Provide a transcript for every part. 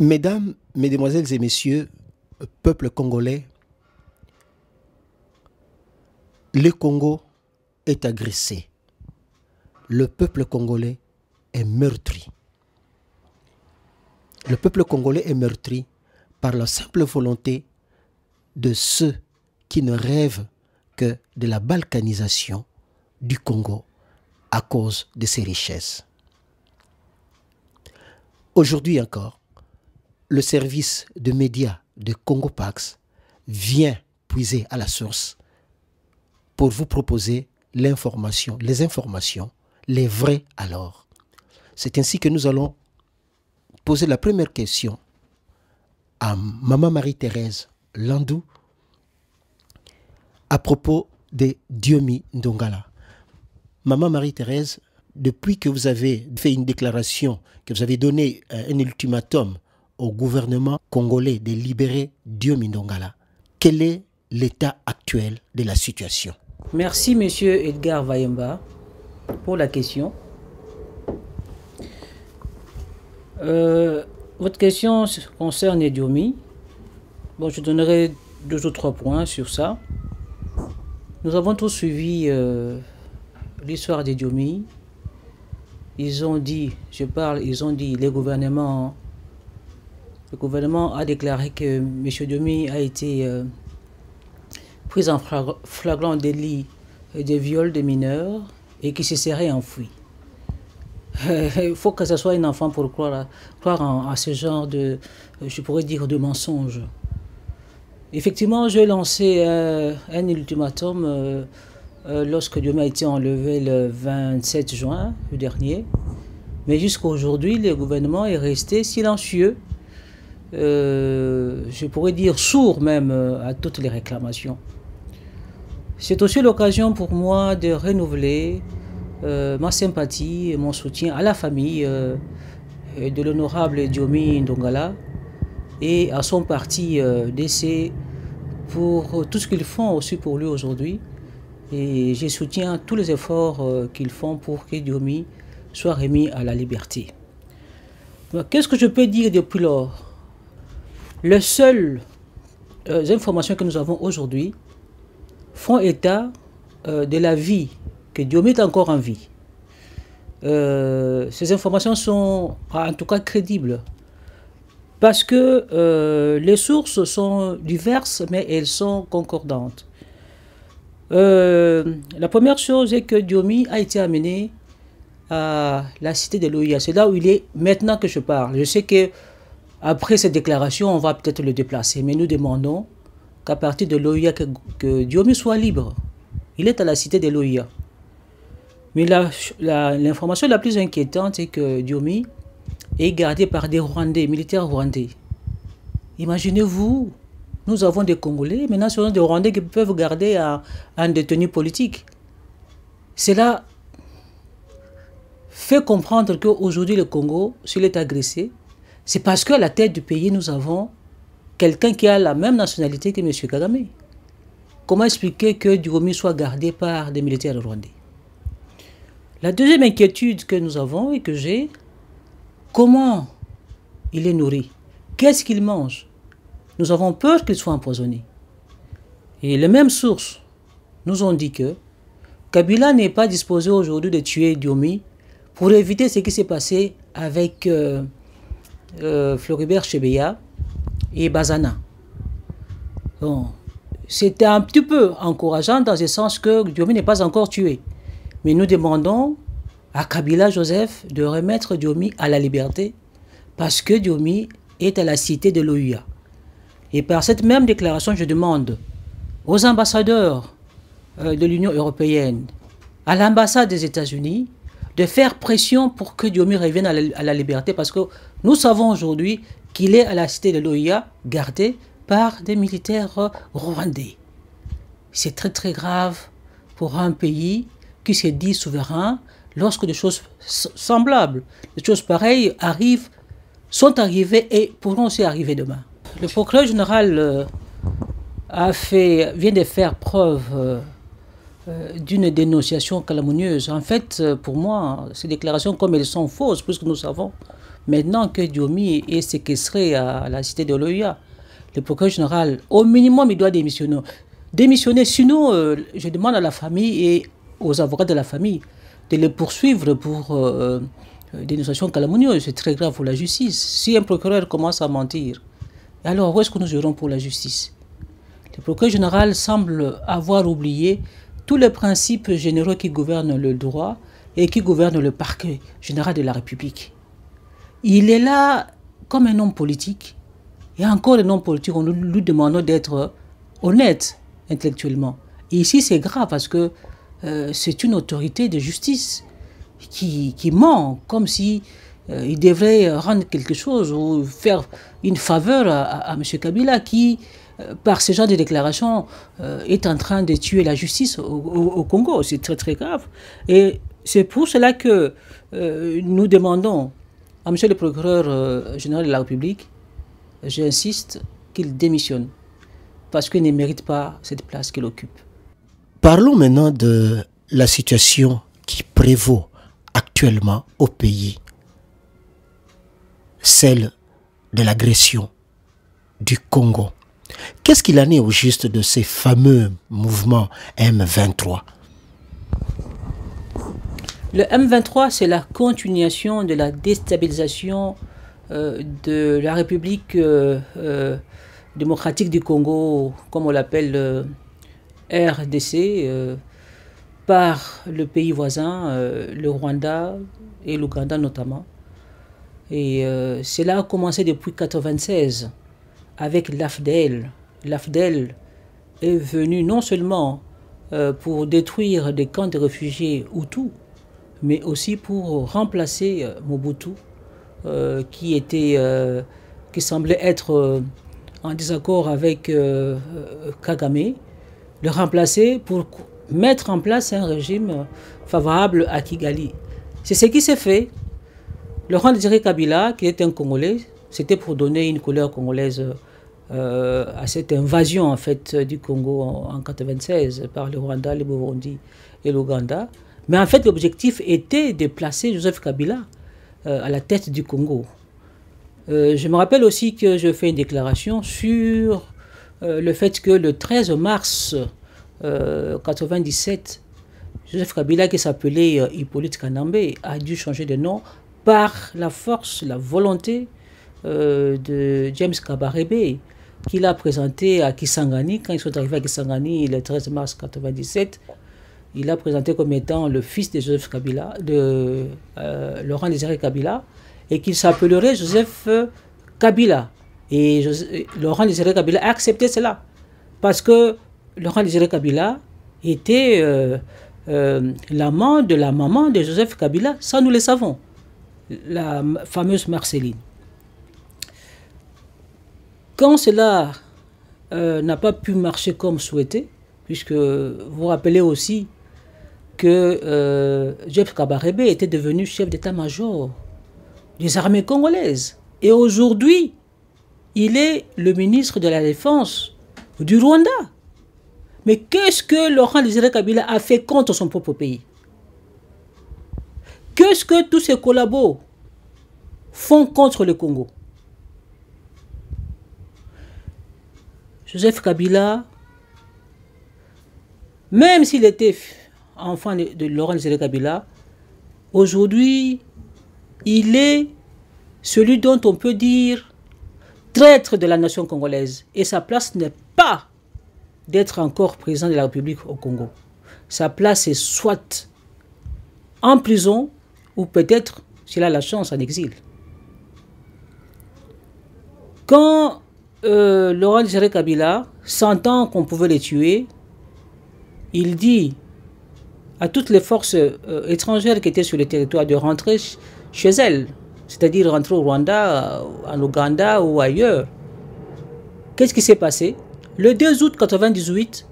Mesdames, Mesdemoiselles et Messieurs, peuple congolais, le Congo est agressé. Le peuple congolais est meurtri. Le peuple congolais est meurtri par la simple volonté de ceux qui ne rêvent que de la balkanisation du Congo à cause de ses richesses. Aujourd'hui encore, le service de médias de Congo Pax vient puiser à la source pour vous proposer l'information, les informations, les vrais alors. C'est ainsi que nous allons poser la première question à Maman Marie-Thérèse Landou à propos de Diomi Ndongala. Maman Marie-Thérèse, depuis que vous avez fait une déclaration, que vous avez donné un ultimatum au gouvernement congolais de libérer Diomi Ndongala, quel est l'état actuel de la situation? Merci, Monsieur Edgar Vayemba, pour la question. Votre question concerne Diomi. Bon, je donnerai 2 ou 3 points sur ça. Nous avons tous suivi l'histoire de Diomi. Ils ont dit, le gouvernement a déclaré que M. Diomi a été pris en flagrant délit de viol de mineurs et qui se serait enfui. Il faut que ce soit un enfant pour croire à ce genre de, je pourrais dire, de mensonge. Effectivement, j'ai lancé un ultimatum lorsque Diomi a été enlevé le 27 juin dernier. Mais jusqu'à aujourd'hui, le gouvernement est resté silencieux. Je pourrais dire sourd même à toutes les réclamations. C'est aussi l'occasion pour moi de renouveler ma sympathie et mon soutien à la famille de l'honorable Diomi Ndongala et à son parti DC pour tout ce qu'ils font aussi pour lui aujourd'hui. Et je soutiens tous les efforts qu'ils font pour que Diomi soit remis à la liberté. Qu'est-ce que je peux dire depuis lors? Les seules informations que nous avons aujourd'hui font état de la vie, que Diomi est encore en vie. Ces informations sont en tout cas crédibles parce que les sources sont diverses mais elles sont concordantes. La première chose est que Diomi a été amené à la cité de l'OIA. C'est là où il est maintenant que je parle. Je sais que après cette déclaration, on va peut-être le déplacer, mais nous demandons qu'à partir de l'OIA, que Diomi soit libre. Il est à la cité de l'OIA. Mais l'information la plus inquiétante est que Diomi est gardé par des Rwandais, militaires rwandais. Imaginez-vous, nous avons des Congolais, maintenant ce sont des Rwandais qui peuvent garder un détenu politique. Cela fait comprendre qu'aujourd'hui le Congo, s'il est agressé, c'est parce qu'à la tête du pays, nous avons quelqu'un qui a la même nationalité que M. Kagame. Comment expliquer que Diomi soit gardé par des militaires rwandais? La deuxième inquiétude que nous avons et que j'ai, comment il est nourri? Qu'est-ce qu'il mange? Nous avons peur qu'il soit empoisonné. Et les mêmes sources nous ont dit que Kabila n'est pas disposé aujourd'hui de tuer Diomi pour éviter ce qui s'est passé avec Floribert Chebeya et Bazana. Bon, c'était un petit peu encourageant dans le sens que Diomi n'est pas encore tué. Mais nous demandons à Kabila Joseph de remettre Diomi à la liberté parce que Diomi est à la cité de l'OUA. Et par cette même déclaration, je demande aux ambassadeurs de l'Union européenne, à l'ambassade des États-Unis, de faire pression pour que Diomi revienne à la liberté parce que nous savons aujourd'hui qu'il est à la cité de l'OIA gardé par des militaires rwandais. C'est très très grave pour un pays qui se dit souverain lorsque des choses semblables, des choses pareilles sont arrivées et pourront aussi arriver demain. Le procureur général vient de faire preuve d'une dénonciation calomnieuse. En fait, pour moi, ces déclarations, comme elles sont fausses, puisque nous savons Maintenant que Diomi est séquestré à la cité de l'OUA, le procureur général, au minimum, il doit démissionner. Démissionner, sinon, je demande à la famille et aux avocats de la famille de les poursuivre pour dénonciation calomnieuse. C'est très grave pour la justice. Si un procureur commence à mentir, alors où est-ce que nous irons pour la justice? Le procureur général semble avoir oublié tous les principes généraux qui gouvernent le droit et qui gouvernent le parquet général de la République. Il est là comme un homme politique. Et encore un homme politique, nous lui demandons d'être honnête intellectuellement. Et ici, c'est grave parce que c'est une autorité de justice qui ment, comme si il devrait rendre quelque chose ou faire une faveur à M. Kabila qui, par ce genre de déclaration, est en train de tuer la justice au Congo. C'est très très grave. Et c'est pour cela que nous demandons à M. le procureur général de la République, j'insiste, qu'il démissionne parce qu'il ne mérite pas cette place qu'il occupe. Parlons maintenant de la situation qui prévaut actuellement au pays, celle de l'agression du Congo. Qu'est-ce qu'il en est au juste de ces fameux mouvements M23? Le M23, c'est la continuation de la déstabilisation de la République démocratique du Congo, comme on l'appelle RDC, par le pays voisin, le Rwanda et l'Ouganda notamment. Et cela a commencé depuis 1996 avec l'AFDEL. L'AFDEL est venu non seulement pour détruire des camps de réfugiés Hutus, mais aussi pour remplacer Mobutu, qui semblait être en désaccord avec Kagame, le remplacer pour mettre en place un régime favorable à Kigali. C'est ce qui s'est fait. Laurent Désiré Kabila, qui était un Congolais, c'était pour donner une couleur congolaise à cette invasion en fait du Congo en 1996 par le Rwanda, le Burundi et l'Ouganda. Mais en fait, l'objectif était de placer Joseph Kabila à la tête du Congo. Je me rappelle aussi que je fais une déclaration sur le fait que le 13 mars 1997, Joseph Kabila, qui s'appelait Hippolyte Kanambe, a dû changer de nom par la force, la volonté de James Kabarebe, qu'il a présenté à Kisangani. Quand ils sont arrivés à Kisangani le 13 mars 1997, il a présenté comme étant le fils de Joseph Kabila, de Laurent Désiré Kabila, et qu'il s'appellerait Joseph Kabila. Et Laurent Désiré Kabila a accepté cela, parce que Laurent Désiré Kabila était l'amant de la maman de Joseph Kabila, ça nous le savons, la fameuse Marceline. Quand cela n'a pas pu marcher comme souhaité, puisque vous vous rappelez aussi que Joseph Kabarebe était devenu chef d'état-major des armées congolaises. Et aujourd'hui, il est le ministre de la Défense du Rwanda. Mais qu'est-ce que Laurent Désiré Kabila a fait contre son propre pays? Qu'est-ce que tous ses collabos font contre le Congo? Joseph Kabila, même s'il était enfant de Laurent Désiré Kabila, aujourd'hui, il est celui dont on peut dire traître de la nation congolaise. Et sa place n'est pas d'être encore président de la République au Congo. Sa place est soit en prison ou peut-être, s'il a la chance, en exil. Quand Laurent Désiré Kabila, sentant qu'on pouvait les tuer, il dit à toutes les forces étrangères qui étaient sur le territoire de rentrer chez elles, c'est-à-dire rentrer au Rwanda, en Ouganda ou ailleurs. Qu'est-ce qui s'est passé? Le 2 août 1998,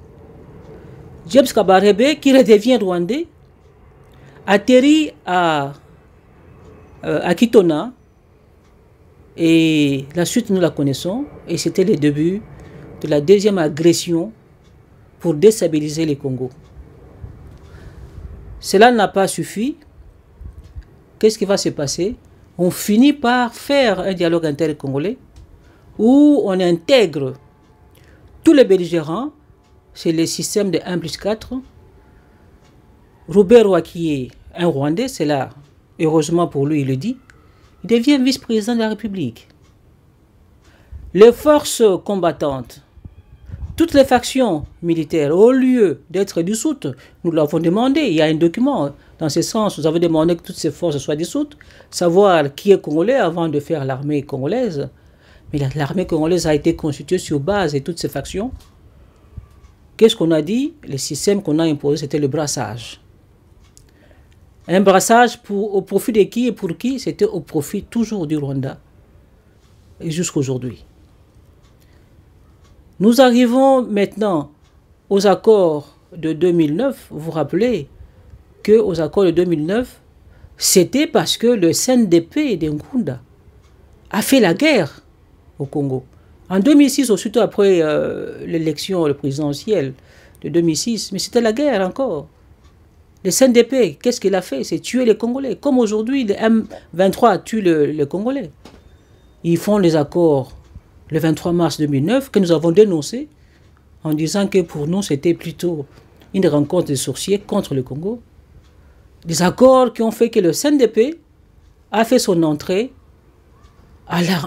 James Kabarebe, qui redevient rwandais, atterrit à Kitona, et la suite nous la connaissons, et c'était le début de la deuxième agression pour déstabiliser les Congo. Cela n'a pas suffi. Qu'est-ce qui va se passer? on finit par faire un dialogue inter-congolais où on intègre tous les belligérants, c'est le système de 1+4. Robert Roy, qui est un Rwandais, c'est là, heureusement pour lui, il le dit, il devient vice-président de la République. Les forces combattantes, toutes les factions militaires, au lieu d'être dissoutes, nous l'avons demandé, il y a un document dans ce sens, nous avons demandé que toutes ces forces soient dissoutes, savoir qui est congolais avant de faire l'armée congolaise. Mais l'armée congolaise a été constituée sur base de toutes ces factions. Qu'est-ce qu'on a dit? Le système qu'on a imposé, c'était le brassage. Un brassage au profit de qui et pour qui? C'était au profit toujours du Rwanda. Et jusqu'à aujourd'hui. Nous arrivons maintenant aux accords de 2009. Vous vous rappelez qu'aux accords de 2009, c'était parce que le CNDP de Nkunda a fait la guerre au Congo. En 2006, surtout après l'élection présidentielle de 2006, mais c'était la guerre encore. Le CNDP, qu'est-ce qu'il a fait? C'est tuer les Congolais. Comme aujourd'hui, le M23 tue les Congolais. Ils font les accords le 23 mars 2009 que nous avons dénoncés en disant que pour nous, c'était plutôt une rencontre de sorciers contre le Congo. Des accords qui ont fait que le CNDP a fait son entrée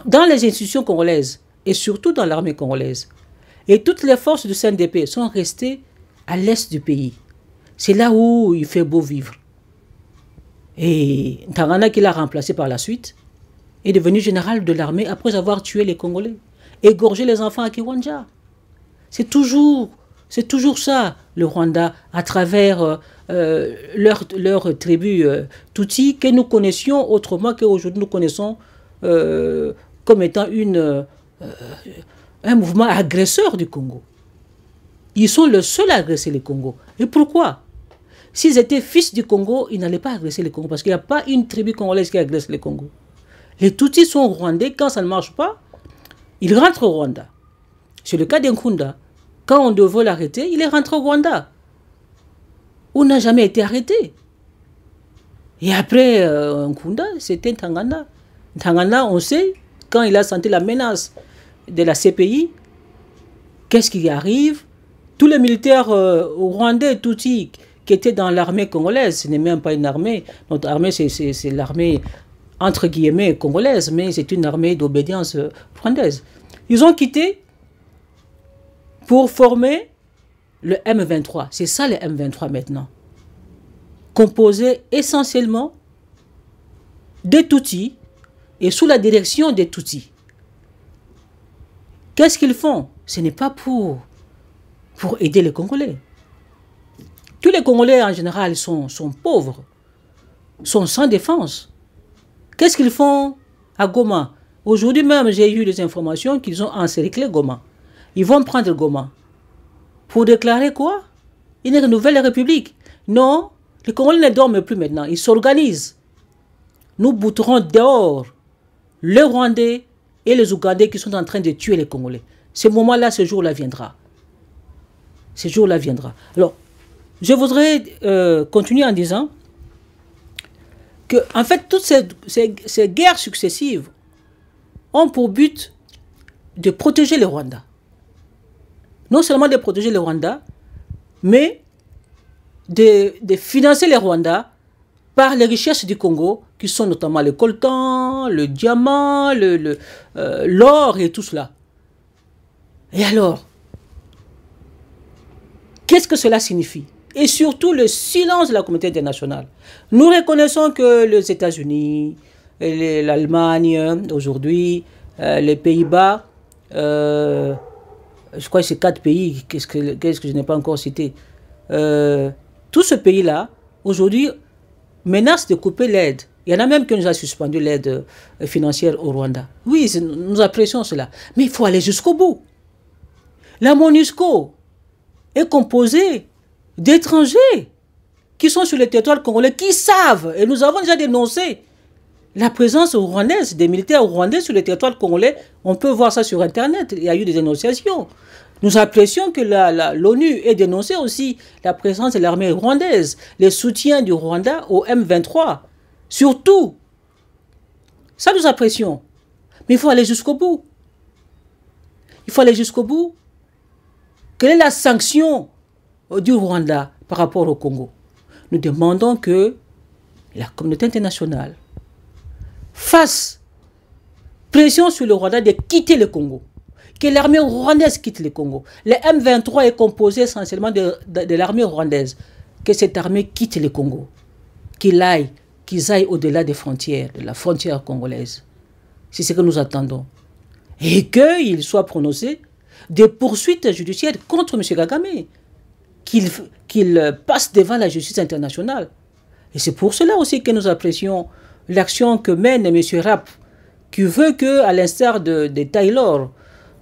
dans les institutions congolaises et surtout dans l'armée congolaise. Et toutes les forces du CNDP sont restées à l'est du pays. C'est là où il fait beau vivre. Et Ntaganda, qui l'a remplacé par la suite, est devenu général de l'armée après avoir tué les Congolais, égorgé les enfants à Kiwanja. C'est toujours ça, le Rwanda, à travers leur tribu Tutsi, que nous connaissions autrement qu'aujourd'hui nous connaissons comme étant un mouvement agresseur du Congo. Ils sont les seuls à agresser le Congo. Et pourquoi? S'ils étaient fils du Congo, ils n'allaient pas agresser le Congo, parce qu'il n'y a pas une tribu congolaise qui agresse le Congo. Les Tutsis sont rwandais, quand ça ne marche pas, ils rentrent au Rwanda. C'est le cas d'Nkunda. Quand on devait l'arrêter, il est rentré au Rwanda. On n'a jamais été arrêté. Et après Nkunda, c'était Ntaganda. Ntaganda, on sait, quand il a senti la menace de la CPI, qu'est-ce qui arrive? Tous les militaires rwandais, Tutsis, qui étaient dans l'armée congolaise, ce n'est même pas une armée, notre armée c'est l'armée entre guillemets congolaise, mais c'est une armée d'obédience rwandaise. Ils ont quitté pour former le M23. C'est ça le M23 maintenant. Composé essentiellement des Tutsis et sous la direction des Tutsis. Qu'est-ce qu'ils font? Ce n'est pas pour aider les Congolais. Tous les Congolais en général sont pauvres, sont sans défense. Qu'est-ce qu'ils font à Goma? Aujourd'hui même, j'ai eu des informations qu'ils ont encerclé Goma. Ils vont prendre Goma. Pour déclarer quoi? Une nouvelle république. Non, les Congolais ne dorment plus maintenant. Ils s'organisent. Nous bouterons dehors les Rwandais et les Ougandais qui sont en train de tuer les Congolais. Ce moment-là, ce jour-là viendra. Ce jour-là viendra. Alors, je voudrais continuer en disant que, en fait, toutes ces guerres successives ont pour but de protéger le Rwanda. Non seulement de protéger le Rwanda, mais de financer le Rwanda par les richesses du Congo, qui sont notamment le coltan, le diamant, l'or et tout cela. Et alors, qu'est-ce que cela signifie? Et surtout le silence de la communauté internationale. Nous reconnaissons que les États-Unis, l'Allemagne aujourd'hui, les Pays-Bas, je crois que c'est 4 pays, qu'est-ce que je n'ai pas encore cité. Tout ce pays-là, aujourd'hui, menace de couper l'aide. Il y en a même qui nous a suspendu l'aide financière au Rwanda. Oui, nous apprécions cela. Mais il faut aller jusqu'au bout. La MONUSCO est composée d'étrangers qui sont sur le territoire congolais, qui savent, et nous avons déjà dénoncé la présence rwandaise, des militaires rwandais sur le territoire congolais. On peut voir ça sur Internet, il y a eu des dénonciations. Nous apprécions que l'ONU ait dénoncé aussi la présence de l'armée rwandaise, les soutiens du Rwanda au M23. Surtout, Ça, nous apprécions. Mais il faut aller jusqu'au bout. Il faut aller jusqu'au bout. Quelle est la sanction du Rwanda par rapport au Congo? Nous demandons que la communauté internationale fasse pression sur le Rwanda de quitter le Congo. Que l'armée rwandaise quitte le Congo. Le M23 est composé essentiellement de l'armée rwandaise. Que cette armée quitte le Congo. Qu'ils aillent au-delà des frontières, de la frontière congolaise. C'est ce que nous attendons. Et qu'il soit prononcé des poursuites judiciaires contre M. Kagame. Qu'il passe devant la justice internationale. Et c'est pour cela aussi que nous apprécions l'action que mène M. Rapp, qui veut que, à l'instar de Taylor,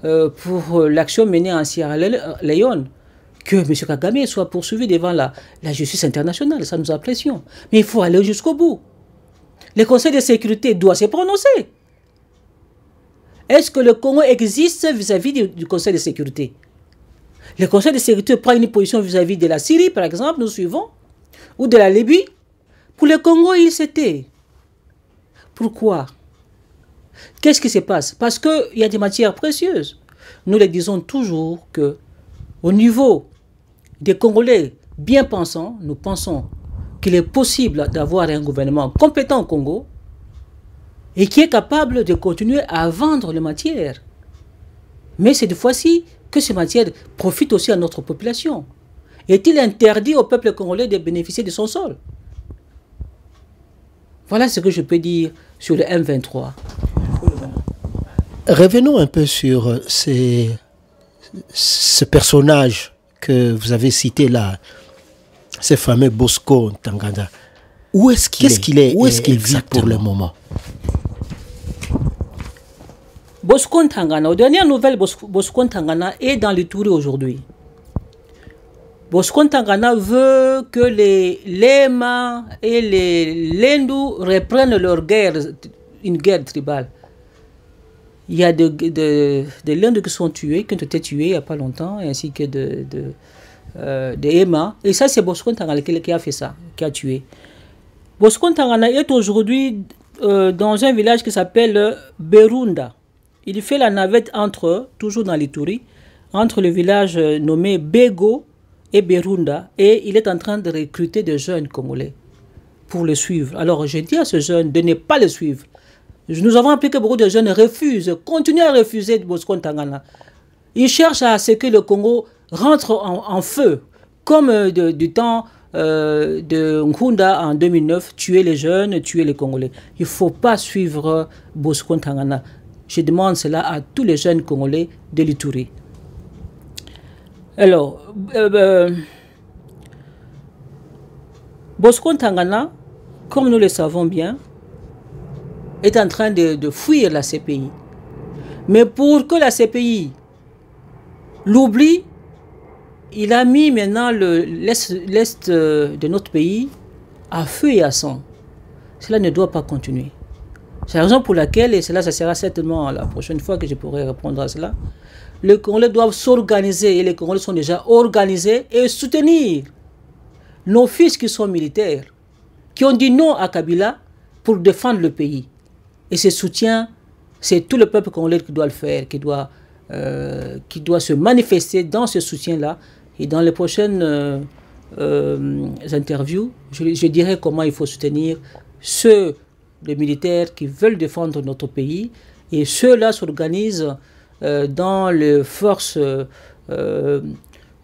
pour l'action menée en Sierra Leone, que M. Kagame soit poursuivi devant la justice internationale. Ça nous apprécions. Mais il faut aller jusqu'au bout. Le Conseil de sécurité doit se prononcer. Est-ce que le Congo existe vis-à-vis du Conseil de sécurité? Le Conseil de sécurité prend une position vis-à-vis de la Syrie, par exemple, nous suivons, ou de la Libye. Pour le Congo, il s'était. Pourquoi? Qu'est-ce qui se passe? Parce qu'il y a des matières précieuses. Nous le disons toujours que, au niveau des Congolais bien pensants, nous pensons qu'il est possible d'avoir un gouvernement compétent au Congo et qui est capable de continuer à vendre les matières. Mais cette fois-ci, que ces matières profitent aussi à notre population. Est-il interdit au peuple congolais de bénéficier de son sol? Voilà ce que je peux dire sur le M23. Revenons un peu sur ce personnage que vous avez cité là, ce fameux Bosco Ntaganda. Où est-ce qu'il est? Où est-ce qu'il vit pour le moment? Bosco Ntaganda, aux dernières nouvelles, Bosco Ntaganda est dans l'Ituri aujourd'hui. Bosco Ntaganda veut que les Lema et les Lendu reprennent leur guerre, une guerre tribale. Il y a des Lendu qui sont tués, qui ont été tués il n'y a pas longtemps, ainsi que des Ema. Et ça, c'est Bosco Ntaganda qui a fait ça, qui a tué. Bosco Ntaganda est aujourd'hui dans un village qui s'appelle Berunda. Il fait la navette toujours dans l'Ituri, entre le village nommé Bego et Berunda, et il est en train de recruter des jeunes Congolais pour le suivre. Alors je dis à ce jeune de ne pas le suivre. Nous avons appris que beaucoup de jeunes refusent, continuent à refuser Bosco Ntaganda. Ils cherchent à ce que le Congo rentre en feu, comme du temps de Nkunda en 2009, tuer les jeunes, tuer les Congolais. Il ne faut pas suivre Bosco Ntaganda. Je demande cela à tous les jeunes Congolais de l'Ituri. Alors, Bosco Ntaganda, comme nous le savons bien, est en train de fuir la CPI. Mais pour que la CPI l'oublie, il a mis maintenant l'Est de notre pays à feu et à sang. Cela ne doit pas continuer. C'est la raison pour laquelle, et cela, ça sera certainement la prochaine fois que je pourrai répondre à cela, les Congolais doivent s'organiser, et les Congolais sont déjà organisés, et soutenir nos fils qui sont militaires, qui ont dit non à Kabila pour défendre le pays. Et ce soutien, c'est tout le peuple congolais qui doit le faire, qui doit se manifester dans ce soutien-là. Et dans les prochaines interviews, je dirai comment il faut soutenir ceux des militaires qui veulent défendre notre pays, et ceux-là s'organisent dans les forces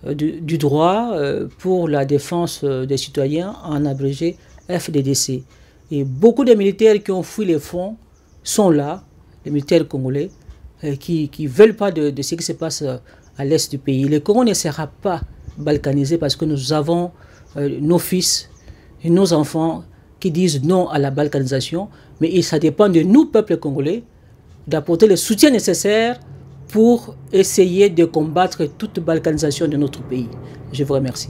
du droit pour la défense des citoyens, en abrégé FDDC. Et beaucoup de militaires qui ont fui les fronts sont là, les militaires congolais, qui ne veulent pas de ce qui se passe à l'est du pays. Le Congo ne sera pas balkanisé parce que nous avons nos fils et nos enfants qui disent non à la balkanisation, mais ça dépend de nous, peuple congolais, d'apporter le soutien nécessaire pour essayer de combattre toute balkanisation de notre pays. Je vous remercie.